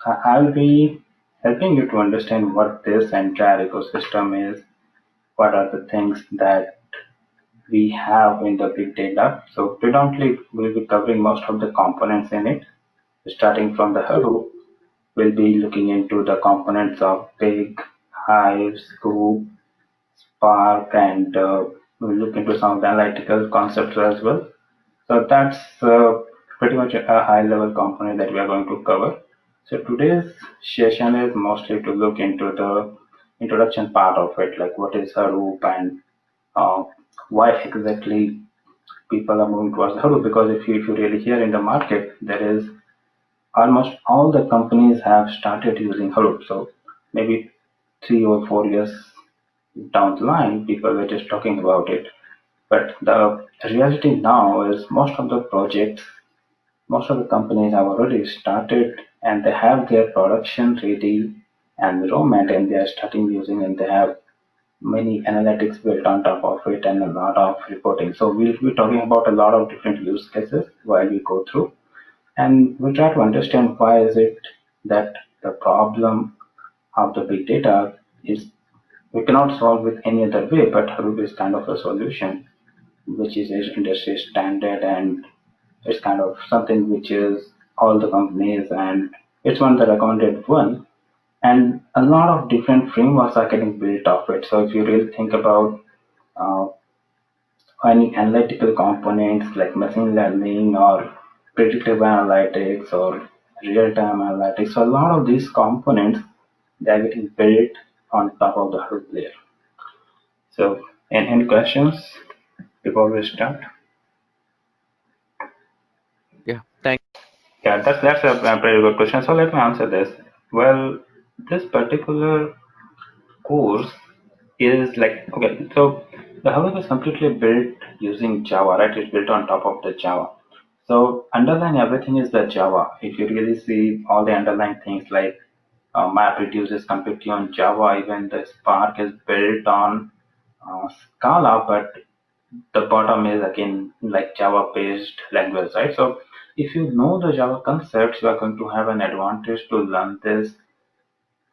I'll be helping you to understand what this entire ecosystem is, what are the things that we have in the big data. So predominantly, we'll be covering most of the components in it. Starting from the Hadoop, we'll be looking into the components of Pig, Hive, Scoop, Spark, and we'll look into some of the analytical concepts as well. So that's pretty much a high level component that we are going to cover. So today's session is mostly to look into the introduction part of it, like what is Hadoop and uh, why exactly people are moving towards Hadoop. Because if you really hear in the market, there is almost all the companies have started using Hadoop. So maybe 3 or 4 years down the line, people were just talking about it. But the reality now is most of the companies have already started and they have their production ready environment and they are starting using and they have many analytics built on top of it and a lot of reporting. So we'll be talking about a lot of different use cases while we go through and we'll try to understand why is it that the problem of the big data is we cannot solve with any other way, but Hadoop is kind of a solution which is industry standard and it's kind of something which is all the companies and it's one of the recommended one. And a lot of different frameworks are getting built off it. So if you really think about uh, any analytical components like machine learning or predictive analytics or real-time analytics, so a lot of these components they are getting built on top of the Hadoop layer. So, any questions before we start? Yeah, thank Yeah, that's a pretty good question. So let me answer this. Well, this particular course is like okay. So the Hub is completely built using Java, right? It's built on top of the Java. So underlying everything is the Java. If you really see all the underlying things like MapReduce is completely on Java. Even the Spark is built on Scala, but the bottom is again like Java based language, right? So if you know the Java concepts, you are going to have an advantage to learn this,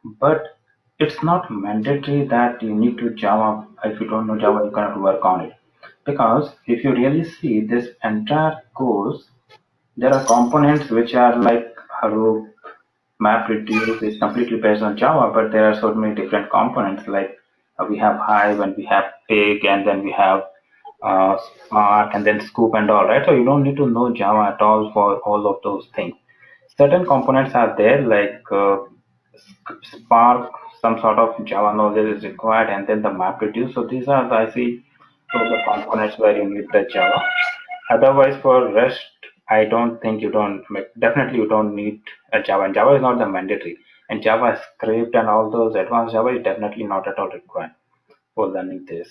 but it's not mandatory that you need to Java. If you don't know Java, you cannot work on it. Because if you really see this entire course, there are components which are like Hadoop, MapReduce is completely based on Java, but there are so many different components like we have Hive and we have Pig and then we have Spark and then Scoop and all, right? So you don't need to know Java at all for all of those things. Certain components are there like Spark, some sort of Java knowledge is required, and then the MapReduce. So these are I see those are components where you need the Java. Otherwise, for rest, I don't think you don't definitely you don't need a Java. And Java is not the mandatory, and JavaScript and all those advanced Java is definitely not at all required for learning this.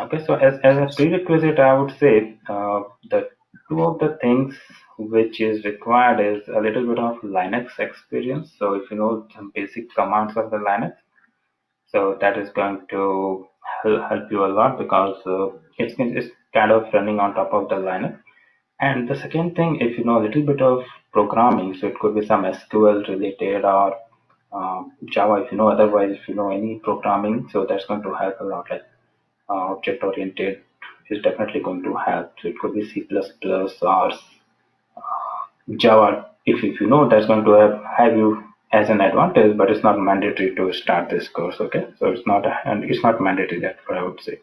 Okay, so as a prerequisite, I would say the two of the things which is required is a little bit of Linux experience. So if you know some basic commands of the Linux, so that is going to help you a lot because it's kind of running on top of the Linux. And the second thing, if you know a little bit of programming, so it could be some SQL related or Java, if you know, otherwise, if you know any programming, so that's going to help a lot. Like object oriented is definitely going to help. So it could be C++ or Java. If you know, that's going to have you as an advantage, but it's not mandatory to start this course. Okay, so and it's not mandatory. That's what I would say.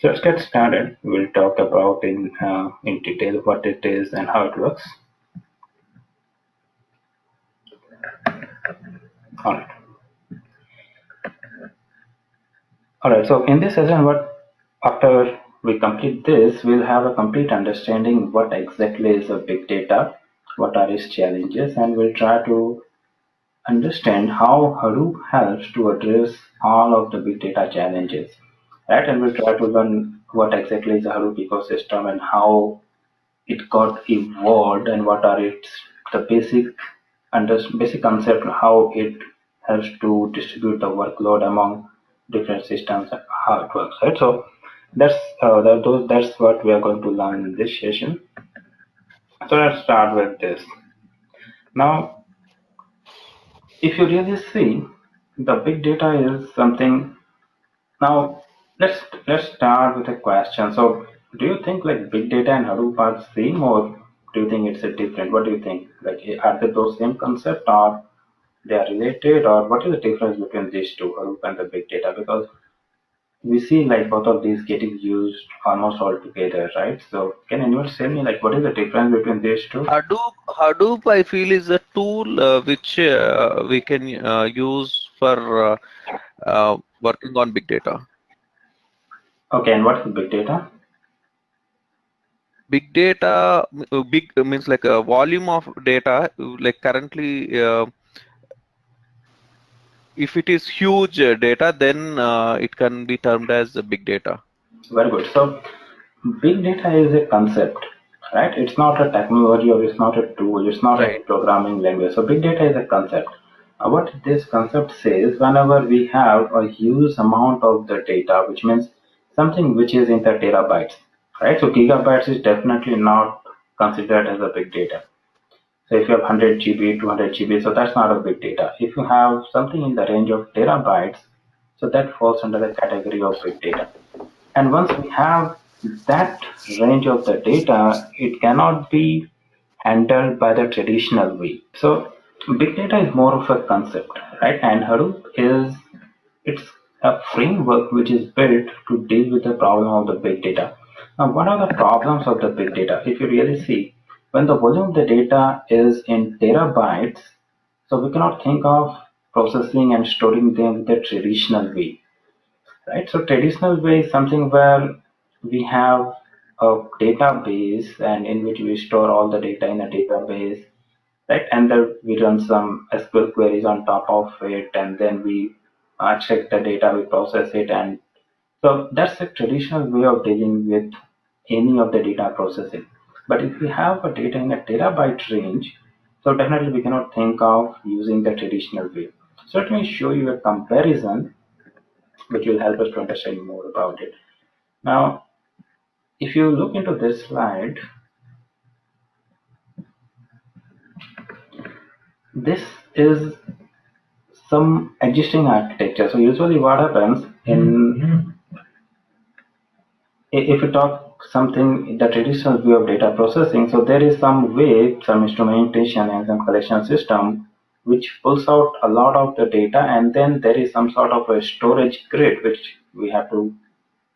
So let's get started. We'll talk about in detail what it is and how it works. All right. All right. So in this session, what after we complete this, we'll have a complete understanding what exactly is a big data, what are its challenges, and we'll try to understand how Hadoop helps to address all of the big data challenges. Right, and we'll try to learn what exactly is the Hadoop ecosystem and how it got evolved and what are its the basic concept how it helps to distribute the workload among different systems and how it works, right? So that's what we are going to learn in this session. So let's start with this. Now if you really see, the big data is something. Now, let's start with a question. So, do you think like big data and Hadoop are the same, or do you think it's a different? What do you think? Like, are they those same concept, or they are related, or what is the difference between these two, Hadoop and the big data? Because we see like both of these getting used almost all together, right? So, can anyone tell me like what is the difference between these two? Hadoop, I feel, is a tool which we can use for working on big data. Okay, and what is big data? Big data, big means like a volume of data. Like currently, if it is huge data, then it can be termed as big data. Very good. So, big data is a concept, right? It's not a technology or it's not a tool, it's not a Right. programming language. So, big data is a concept. What this concept says, whenever we have a huge amount of the data, which means something which is in the terabytes, right? So, gigabytes is definitely not considered as a big data. So, if you have 100 GB, 200 GB, so that's not a big data. If you have something in the range of terabytes, so that falls under the category of big data. And once we have that range of the data, it cannot be handled by the traditional way. So big data is more of a concept, right? And Hadoop is it's a framework which is built to deal with the problem of the big data. Now, what are the problems of the big data? If you really see, when the volume of the data is in terabytes, so we cannot think of processing and storing them the traditional way, right? So traditional way is something where we have a database and in which we store all the data in a database, right? And then we run some SQL queries on top of it, and then we check the data, we process it, and so that's a traditional way of dealing with any of the data processing. But if we have a data in a terabyte range, so definitely we cannot think of using the traditional way. So let me show you a comparison which will help us to understand more about it. Now, if you look into this slide, this is some existing architecture. So usually what happens in if you talk something the traditional view of data processing, so there is some way, some instrumentation and some collection system which pulls out a lot of the data, and then there is some sort of a storage grid which we have to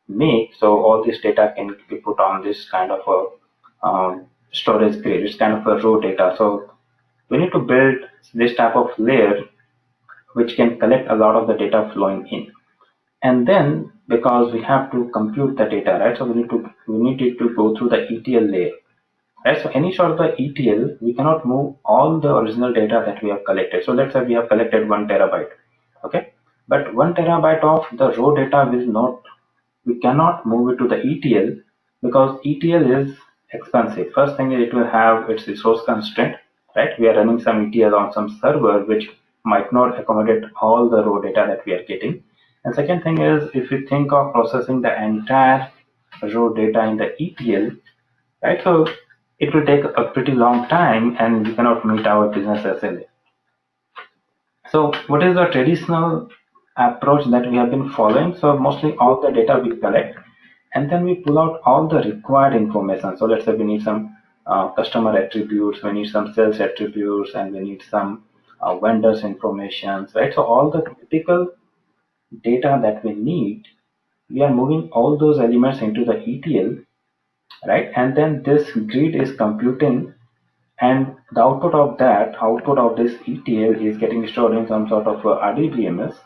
make, so all this data can be put on this kind of a storage grid. It's kind of a raw data. So we need to build this type of layer which can collect a lot of the data flowing in. And then because we have to compute the data, right? So we need it to go through the ETL layer. Right, so any sort of the ETL, we cannot move all the original data that we have collected. So let's say we have collected 1 TB, okay? But 1 TB of the raw data will not, we cannot move it to the ETL because ETL is expensive. First thing is it will have its resource constraint, right? We are running some ETL on some server which might not accommodate all the raw data that we are getting. And second thing is if you think of processing the entire raw data in the ETL, right? So it will take a pretty long time and we cannot meet our business SLA. So what is the traditional approach that we have been following? So mostly all the data we collect and then we pull out all the required information. So let's say we need some customer attributes, we need some sales attributes, and we need some vendors information, right? So all the critical data that we need, we are moving all those elements into the ETL, right? And then this grid is computing, and the output of this ETL is getting stored in some sort of RDBMS.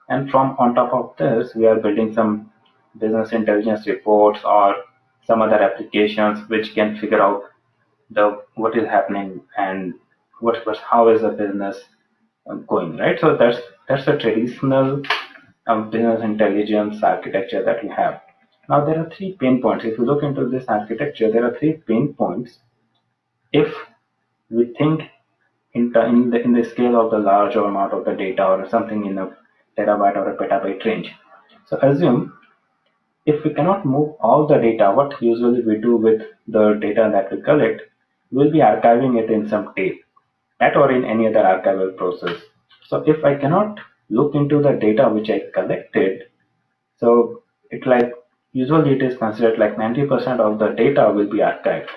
And from on top of this, we are building some business intelligence reports or some other applications which can figure out the what is happening and how is the business going, right? So that's a traditional business intelligence architecture that we have. Now there are three pain points. If you look into this architecture, there are three pain points if we think in the scale of the large amount of the data or something in a terabyte or a petabyte range. So assume if we cannot move all the data, what usually we do with the data that we collect, we'll be archiving it in some tape, that or in any other archival process. So if I cannot look into the data which I collected, so it like usually it is considered like 90% of the data will be archived.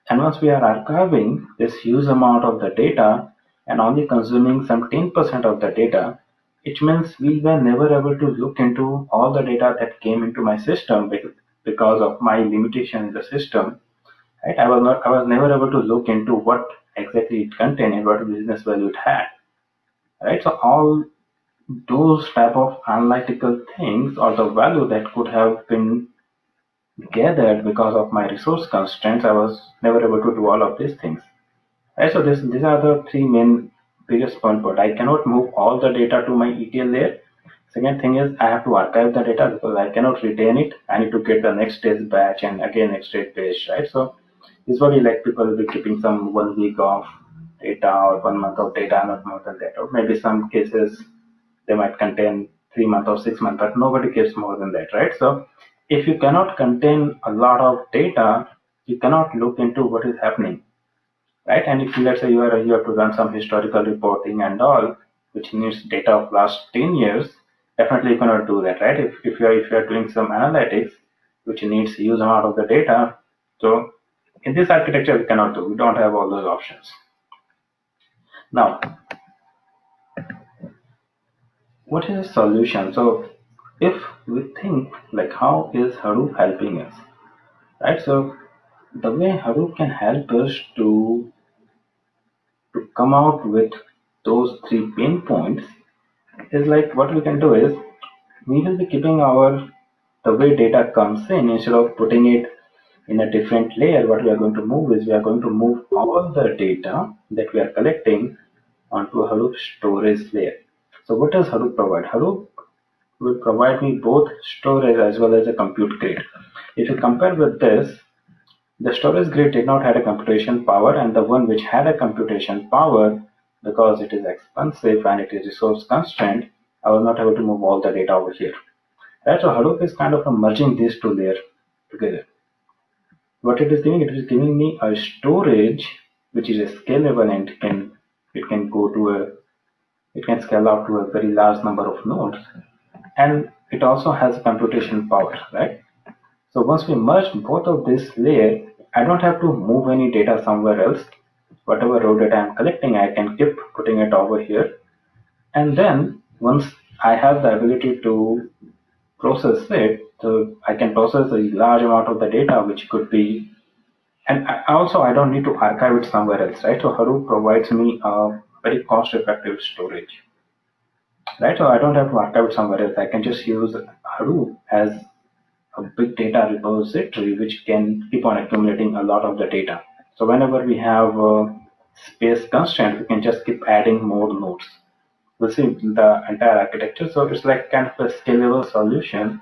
And once we are archiving this huge amount of the data and only consuming some 10% of the data, it means we were never able to look into all the data that came into my system because of my limitation in the system. Right? I was never able to look into what exactly it contained and what business value it had. Right? So all those type of analytical things or the value that could have been gathered because of my resource constraints, I was never able to do all of these things. Right, so these are the three main biggest point. But I cannot move all the data to my ETL layer. Second thing is I have to archive the data because I cannot retain it. I need to get the next day's batch and again next day's batch, right? So usually like people will be keeping some 1 week of data or 1 month of data, not more than that. Or maybe some cases they might contain 3 months or 6 months, but nobody keeps more than that, right? So if you cannot contain a lot of data, you cannot look into what is happening, right? And if let's say you have to run some historical reporting and all, which needs data of last 10 years, definitely you cannot do that, right? If you are doing some analytics, which needs huge amount of the data, so in this architecture we cannot do. We don't have all those options. Now, what is the solution? So if we think like how is Hadoop helping us, right? So the way Hadoop can help us to come out with those three pain points is like what we can do is we will be keeping our the way data comes in instead of putting it in a different layer. What we are going to move is we are going to move all the data that we are collecting onto a Hadoop storage layer. So what does Hadoop provide? Hadoop will provide me both storage as well as a compute grid. If you compare with this, the storage grid did not have a computation power, and the one which had a computation power, because it is expensive and it is resource constrained, I was not able to move all the data over here. Right, so Hadoop is kind of merging these two layers together. What it is giving me a storage which is scalable and it can go to a it can scale out to a very large number of nodes, and it also has computation power, right? So once we merge both of this layer, I don't have to move any data somewhere else. Whatever raw data I'm collecting, I can keep putting it over here. And then once I have the ability to process it, so I can process a large amount of the data, which could be, and also I don't need to archive it somewhere else, right? So Hadoop provides me a very cost-effective storage, right? So I don't have to archive it somewhere else. I can just use Hadoop as a big data repository which can keep on accumulating a lot of the data. So whenever we have a space constraint, we can just keep adding more nodes. We'll see the entire architecture. So it's like kind of a scalable solution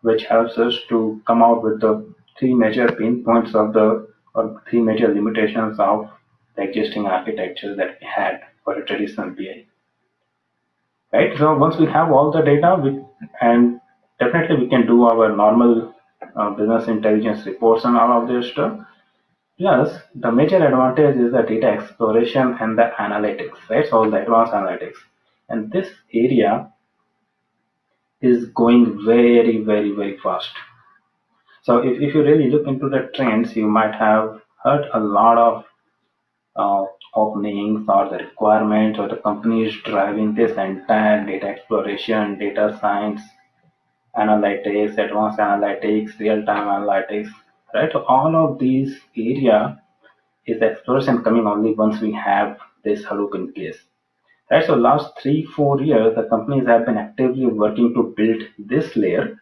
which helps us to come out with the three major pain points of the or three major limitations of the existing architecture that we had for a traditional BI. Right. So once we have all the data, and definitely we can do our normal business intelligence reports and all of this stuff. Plus, the major advantage is the data exploration and the analytics, right? So all the advanced analytics, and this area is going very, very, very fast. So if you really look into the trends, you might have heard a lot of openings or the requirements or the companies driving this entire data exploration, data science, analytics, advanced analytics, real-time analytics, right? So all of these area is the exploration coming only once we have this Hadoop in place. Right, so last 3-4 years, the companies have been actively working to build this layer,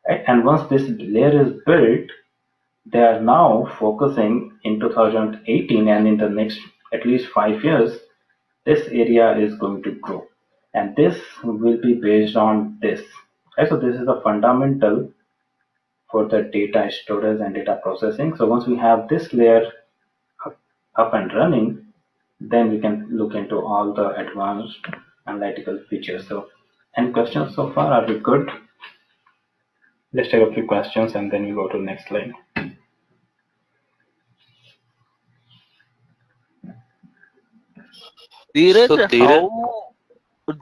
right? And once this layer is built, they are now focusing in 2018 and in the next at least 5 years, this area is going to grow. And this will be based on this. Right? So this is the fundamental for the data storage and data processing. So once we have this layer up and running, then we can look into all the advanced analytical features. So any questions so far? Are we good? Let's take a few questions and then we go to the next slide. Dheeraj, how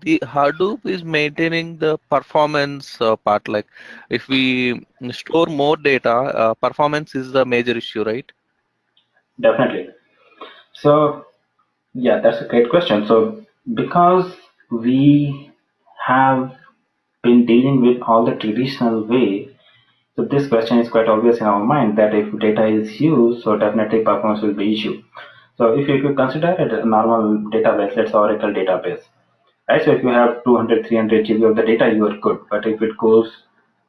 the Hadoop is maintaining the performance part? Like, if we store more data, performance is the major issue, right? Definitely. So yeah, that's a great question. So because we have been dealing with all the traditional way, so this question is quite obvious in our mind that if data is used, so definitely performance will be issue. So if you consider it a normal database, let's say Oracle database, right? So if you have 200, 300 GB of the data, you are good. But if it goes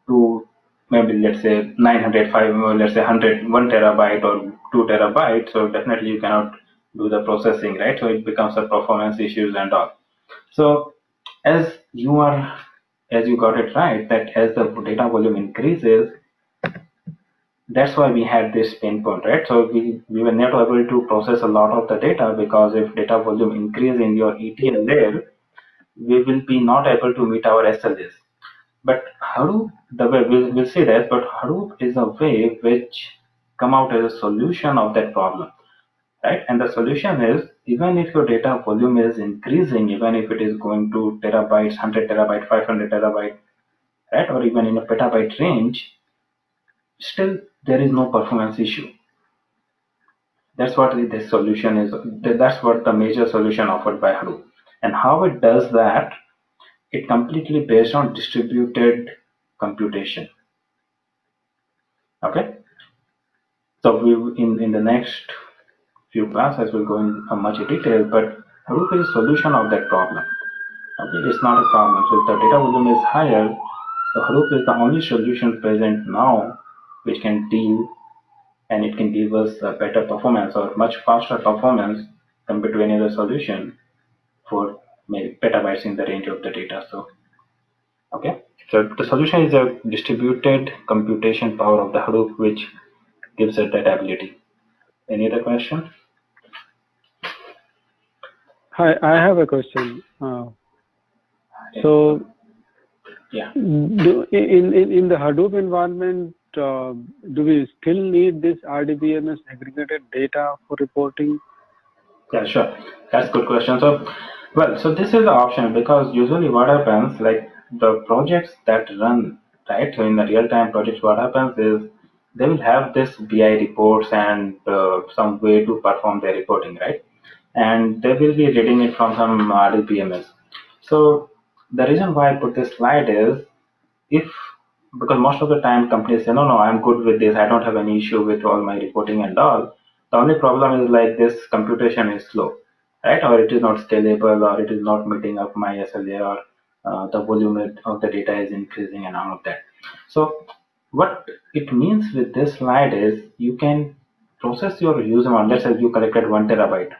to maybe let's say 900, let's say 100, 1 terabyte or 2 terabytes, so definitely you cannot do the processing, right? So it becomes a performance issues and all. So as you are, as you got it right, that as the data volume increases, that's why we had this pain point, right? So we were not able to process a lot of the data because if data volume increase in your ETL layer, we will be not able to meet our SLAs. But Hadoop, the way we'll see that, but Hadoop is a way which come out as a solution of that problem, right? And the solution is even if your data volume is increasing, even if it is going to terabytes, 100 terabyte, 500 terabyte, right, or even in a petabyte range, still there is no performance issue. That's what this solution is. That's what the major solution offered by Hadoop. And how it does that, it completely based on distributed computation. Okay. So we in the next few classes will go in much detail, but Hadoop is a solution of that problem. Okay, it's not a problem. So if the data volume is higher, so Hadoop is the only solution present now which can deal and it can give us a better performance or much faster performance compared to any other solution for maybe petabytes in the range of the data. So okay, so the solution is a distributed computation power of the Hadoop which gives it that ability. Any other question? Hi, I have a question. So, yeah, in the Hadoop environment, do we still need this RDBMS aggregated data for reporting? Yeah, sure. That's a good question. So, well, so this is the option because usually what happens, like the projects that run, right? So in the real-time projects, what happens is they will have this BI reports and some way to perform their reporting, right? And they will be reading it from some RDBMS. So the reason why I put this slide is if because most of the time companies say no, I'm good with this, I don't have any issue with all my reporting and all. The only problem is like this computation is slow, right? Or it is not scalable, or it is not meeting up my SLA, or the volume of the data is increasing and all of that. So what it means with this slide is you can process your user amount. Let's say you collected 1 terabyte.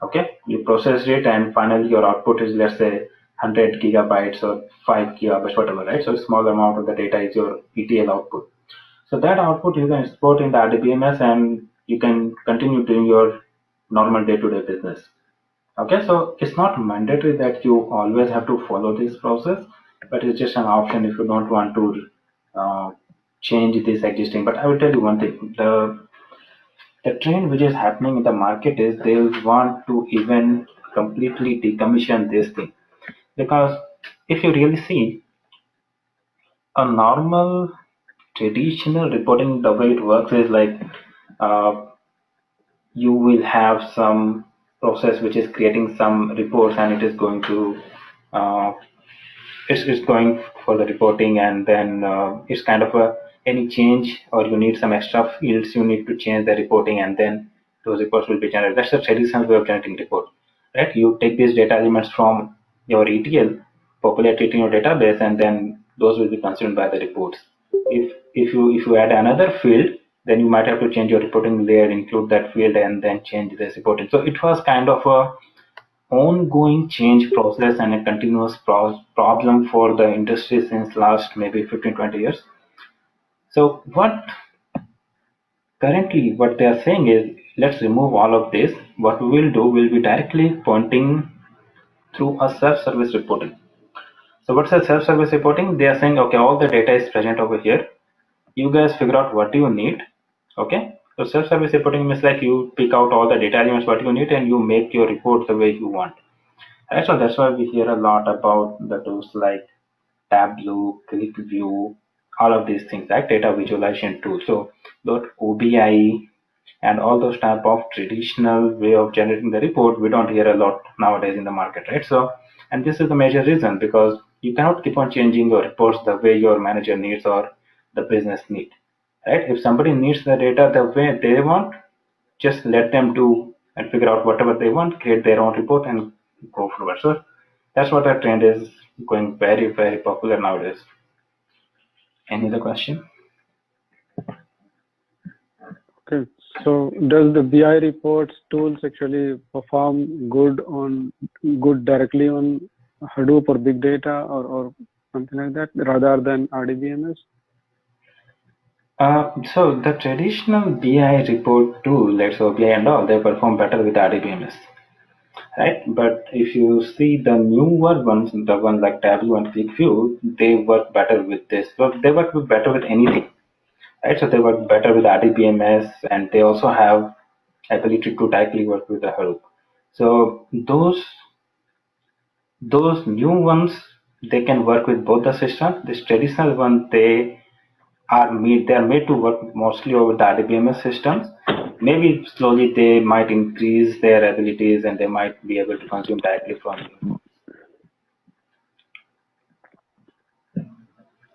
Okay, you processed it and finally your output is let's say 100 gigabytes or 5 gigabytes, whatever, right? So a small amount of the data is your ETL output. So that output you can export in the RDBMS and you can continue doing your normal day-to-day business. Okay, so it's not mandatory that you always have to follow this process, but it's just an option if you don't want to change this existing. But I will tell you one thing: the trend which is happening in the market is they want to even completely decommission this thing because if you really see a normal traditional reporting, the way it works is like uh, you will have some process which is creating some reports and it is going to uh, it's going for the reporting and then it's kind of a any change or you need some extra fields you need to change the reporting and then those reports will be generated. That's the traditional way of generating report, right? You take these data elements from your ETL, populate it in your database, and then those will be consumed by the reports. If you add another field, then you might have to change your reporting layer, include that field, and then change this reporting. So it was kind of a ongoing change process and a continuous problem for the industry since last maybe 15-20 years. So what they are saying is let's remove all of this. What we will do will be directly pointing through a self-service reporting. So what's a self-service reporting? They are saying okay, all the data is present over here, you guys figure out what you need. Okay, so self-service reporting means like you pick out all the data elements what you need and you make your report the way you want. And so that's why we hear a lot about the tools like Tableau, ClickView, all of these things, like data visualization tools. So those OBI and all those type of traditional way of generating the report, we don't hear a lot nowadays in the market, right? So, and this is the major reason, because you cannot keep on changing your reports the way your manager needs or the business need, right? If somebody needs the data the way they want, just let them do and figure out whatever they want, create their own report and go forward. So that's what the trend is, going very, very popular nowadays. Any other question? Okay, so does the BI reports tools actually perform good directly on Hadoop or big data or something like that rather than RDBMS? So the traditional BI report tool, let's say OBI and all, they perform better with RDBMS, right? But if you see the newer ones, the ones like Tableau and ClickView, they work better with this. So they work better with anything, right? So they work better with RDBMS, and they also have ability to directly work with the Hadoop. So those new ones, they can work with both the systems. This traditional one, they are made to work mostly over the RDBMS systems. Maybe slowly they might increase their abilities and they might be able to consume directly from you.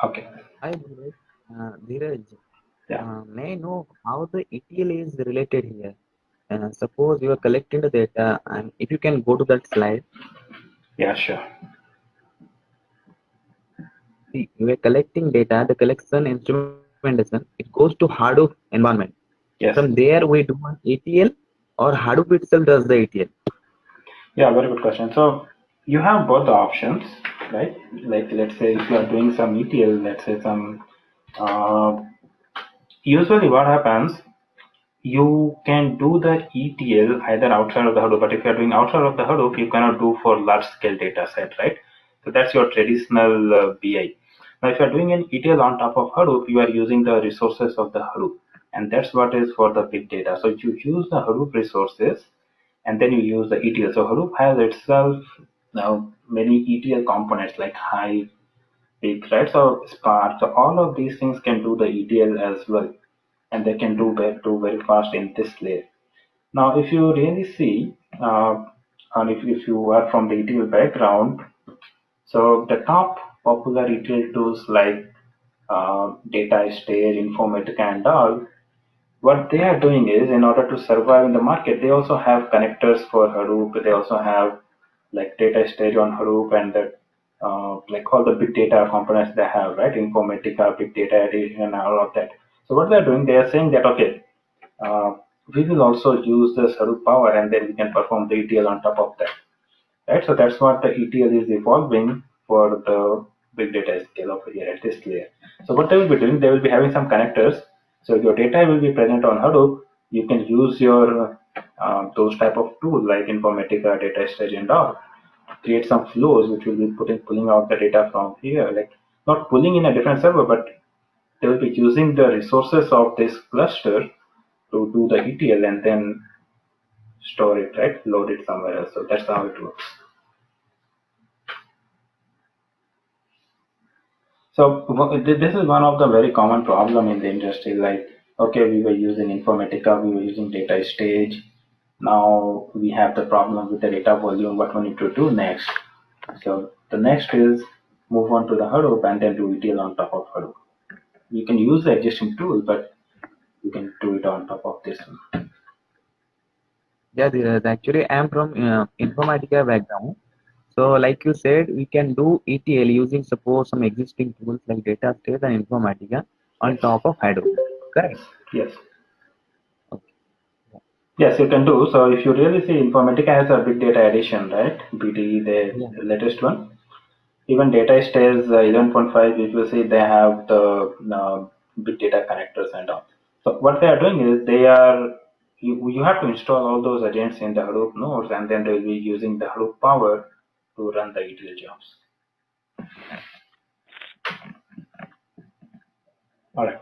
Okay. Hi, Dheeraj. Yeah. May I know how the ETL is related here? Suppose you are collecting the data, and if you can go to that slide, Yeah, sure. see, you are collecting data, the collection instrumentation, it goes to Hadoop environment. Yes. From there, we do an ETL, or Hadoop itself does the ETL. Yeah, very good question. So you have both the options, right? Like, let's say if you are doing some ETL, let's say some, usually what happens, you can do the ETL either outside of the Hadoop, but if you're doing outside of the Hadoop, you cannot do for large scale data set, right? So that's your traditional BI. Now, if you're doing an ETL on top of Hadoop, you are using the resources of the Hadoop, and that's what is for the big data. So you use the Hadoop resources, and then you use the ETL. So Hadoop has itself now many ETL components like Hive, Peak, right? So Spark. So all of these things can do the ETL as well, and they can do very fast in this layer. Now, if you really see, and if you are from the ETL background, so the top popular ETL tools like Data Stage, Informatica, and all, what they are doing is, in order to survive in the market, they also have connectors for Hadoop. They also have like Data Stage on Hadoop, and the like all the big data components they have, right? Informatica, big data addition, and all of that. So what they're doing, they are saying that, okay, uh, we will also use this Hadoop power, and then we can perform the ETL on top of that, right? So that's what the ETL is evolving for the big data scale over here at this layer. So what they will be doing, they will be having some connectors. So your data will be present on Hadoop. You can use your those type of tools like Informatica, Data Stage, and all. Create some flows which will be pulling out the data from here, like not pulling in a different server, but they will be using the resources of this cluster to do the ETL and then store it, right? Load it somewhere else. So that's how it works. So this is one of the very common problem in the industry. Like, okay, we were using Informatica, we were using Data Stage. Now we have the problem with the data volume. What we need to do next? So the next is move on to the Hadoop and then do ETL on top of Hadoop. You can use the existing tool, but you can do it on top of this one. Yeah, Dheeraj, actually, I am from Informatica background. So, like you said, we can do ETL using suppose some existing tools like Data Stage and Informatica on Yes. top of Hadoop. Correct? Yes. Okay. Yes, you can do. So if you really see, Informatica has a big data edition, right? BDE, Yeah. the latest one. Even data stays 11.5, if you see, they have the big data connectors and all. So what they are doing is you have to install all those agents in the Hadoop nodes, and then they will be using the Hadoop power to run the ETL jobs. All right.